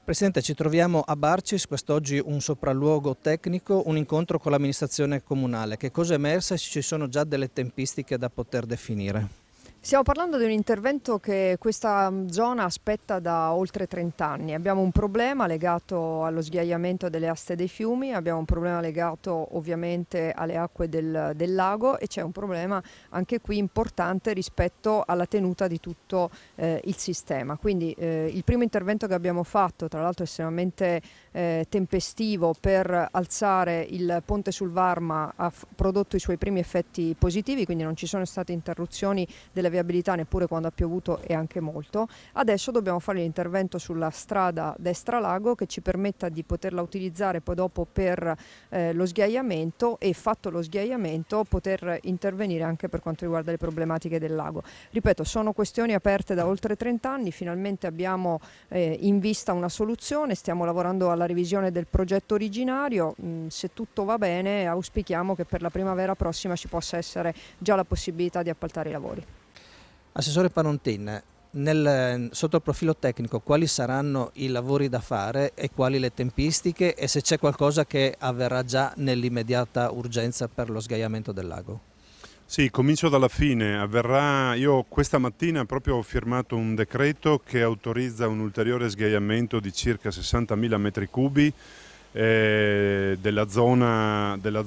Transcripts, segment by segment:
Presidente, ci troviamo a Barcis, quest'oggi un sopralluogo tecnico, un incontro con l'amministrazione comunale. Che cosa è emersa e se ci sono già delle tempistiche da poter definire? Stiamo parlando di un intervento che questa zona aspetta da oltre 30 anni. Abbiamo un problema legato allo sghiaiamento delle aste dei fiumi, abbiamo un problema legato ovviamente alle acque del lago e c'è un problema anche qui importante rispetto alla tenuta di tutto il sistema. Quindi il primo intervento che abbiamo fatto, tra l'altro estremamente tempestivo, per alzare il ponte sul Varma, ha prodotto i suoi primi effetti positivi, quindi non ci sono state interruzioni della viabilità neppure quando ha piovuto e anche molto. Adesso dobbiamo fare l'intervento sulla strada destra lago che ci permetta di poterla utilizzare poi dopo per lo sghiaiamento e, fatto lo sghiaiamento, poter intervenire anche per quanto riguarda le problematiche del lago. Ripeto, sono questioni aperte da oltre 30 anni, finalmente abbiamo in vista una soluzione, stiamo lavorando alla revisione del progetto originario. Se tutto va bene auspichiamo che per la primavera prossima ci possa essere già la possibilità di appaltare i lavori. Assessore Panontin, sotto il profilo tecnico quali saranno i lavori da fare e quali le tempistiche e se c'è qualcosa che avverrà già nell'immediata urgenza per lo sgaiamento del lago? Sì, comincio dalla fine. Io questa mattina proprio ho firmato un decreto che autorizza un ulteriore sgaiamento di circa 60.000 metri cubi della zona del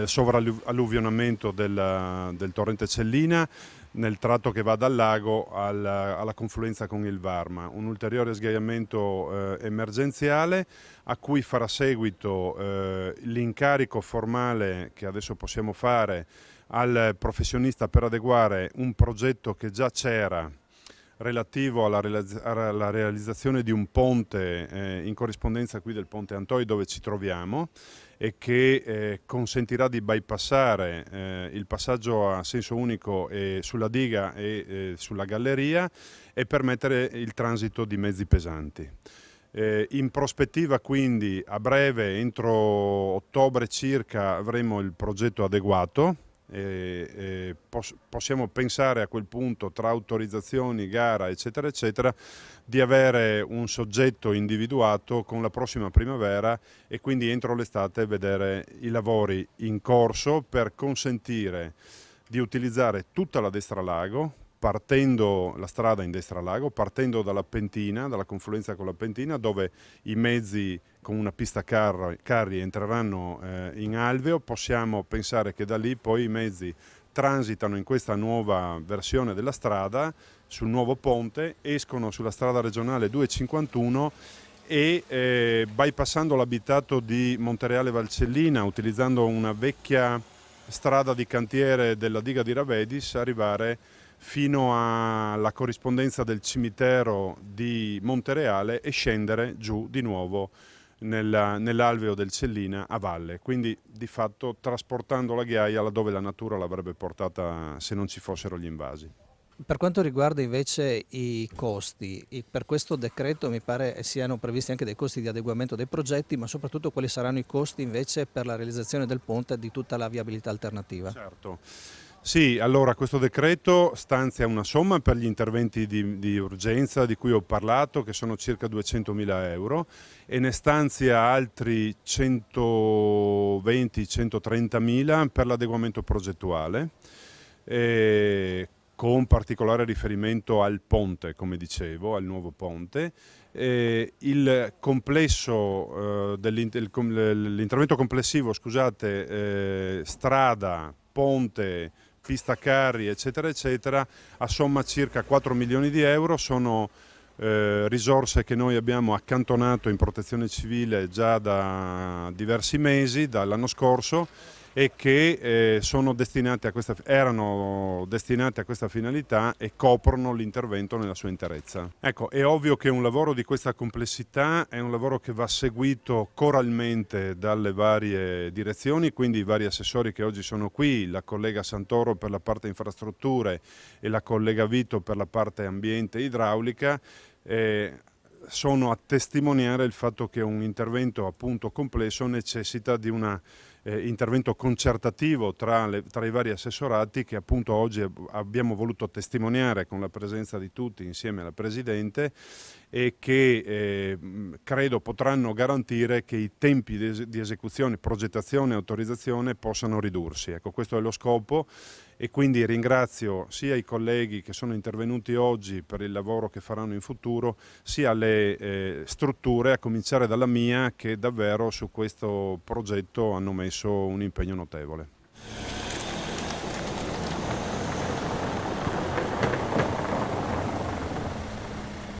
sovralluvionamento del torrente Cellina nel tratto che va dal lago alla confluenza con il Varma. Un ulteriore sgaiamento emergenziale a cui farà seguito l'incarico formale che adesso possiamo fare al professionista per adeguare un progetto che già c'era relativo alla realizzazione di un ponte in corrispondenza qui del Ponte Antoi dove ci troviamo e che consentirà di bypassare il passaggio a senso unico sulla diga e sulla galleria e permettere il transito di mezzi pesanti. In prospettiva quindi a breve, entro ottobre circa, avremo il progetto adeguato. Possiamo pensare a quel punto, tra autorizzazioni, gara eccetera eccetera, di avere un soggetto individuato con la prossima primavera e quindi entro l'estate vedere i lavori in corso per consentire di utilizzare tutta la destra lago, la strada in destra lago, partendo dalla Pentina, dalla confluenza con la Pentina, dove i mezzi con una pista carri entreranno in alveo. Possiamo pensare che da lì poi i mezzi transitano in questa nuova versione della strada, sul nuovo ponte, escono sulla strada regionale 251 e bypassando l'abitato di Montereale Valcellina, utilizzando una vecchia strada di cantiere della diga di Ravedis, arrivare fino alla corrispondenza del cimitero di Montereale e scendere giù di nuovo nell'alveo del Cellina a valle, quindi di fatto trasportando la ghiaia laddove la natura l'avrebbe portata se non ci fossero gli invasi. Per quanto riguarda invece i costi, per questo decreto mi pare siano previsti anche dei costi di adeguamento dei progetti, ma soprattutto quali saranno i costi invece per la realizzazione del ponte e di tutta la viabilità alternativa? Certo. Sì, allora questo decreto stanzia una somma per gli interventi di urgenza di cui ho parlato, che sono circa 200.000 euro, e ne stanzia altri 120-130.000 per l'adeguamento progettuale, con particolare riferimento al ponte, come dicevo, al nuovo ponte. Il complesso l'intervento complessivo, scusate, strada, ponte, pista carri eccetera eccetera, assomma circa 4 milioni di euro. Sono risorse che noi abbiamo accantonato in protezione civile già da diversi mesi, dall'anno scorso, e che erano destinate a questa finalità e coprono l'intervento nella sua interezza. Ecco, è ovvio che un lavoro di questa complessità è un lavoro che va seguito coralmente dalle varie direzioni, quindi i vari assessori che oggi sono qui, la collega Santoro per la parte infrastrutture e la collega Vito per la parte ambiente e idraulica, sono a testimoniare il fatto che un intervento appunto complesso necessita di un intervento concertativo tra i vari assessorati che appunto oggi abbiamo voluto testimoniare con la presenza di tutti insieme alla Presidente e che credo potranno garantire che i tempi di esecuzione, progettazione e autorizzazione possano ridursi. Ecco, questo è lo scopo e quindi ringrazio sia i colleghi che sono intervenuti oggi per il lavoro che faranno in futuro, sia le strutture, a cominciare dalla mia, che davvero su questo progetto hanno messo un impegno notevole.